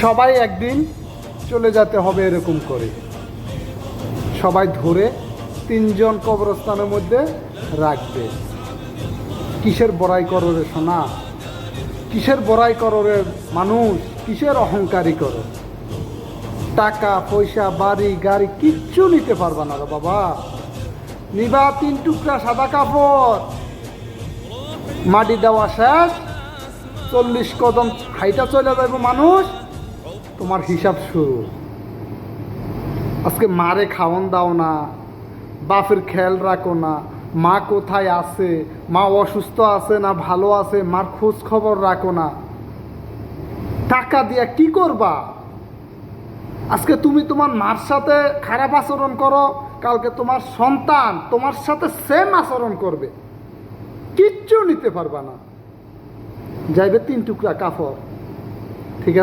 সবাই একদিন চলে যেতে হবে এরকম করে। সবাই ধরে 3 জন কবরস্থানের মধ্যে রাখবে। কিসের বড়াই করো রে সোনা? কিসের বড়াই করো রে মানুষ? কিসের অহংকারী করো? টাকা পয়সা বাড়ি গাড়ি কিচ্ছু নিতে পারবা না রে বাবা। নিবা 3 টুকরা সাদা কাপড়, মাটি দেওয়া শেষ, 40 কদম হাইটা চলে যাইব মানুষ, তোমার হিসাব শুরু। আজকে মারে খাওয়ান দাও না, বাপের খেয়াল রাখো না, মা কোথায় আছে, মা অসুস্থ আছে না ভালো আছে, মার খোঁজ খবর রাখো না। টাকা দিয়া কি করবা? আজকে তুমি তোমার মার সাথে খারাপ আচরণ করো, কালকে তোমার সন্তান তোমার সাথে সেম আচরণ করবে, কিচ্ছু নিতে পারবা না। যাইবে 3 টুকরা কাপড়, ঠিক আছে।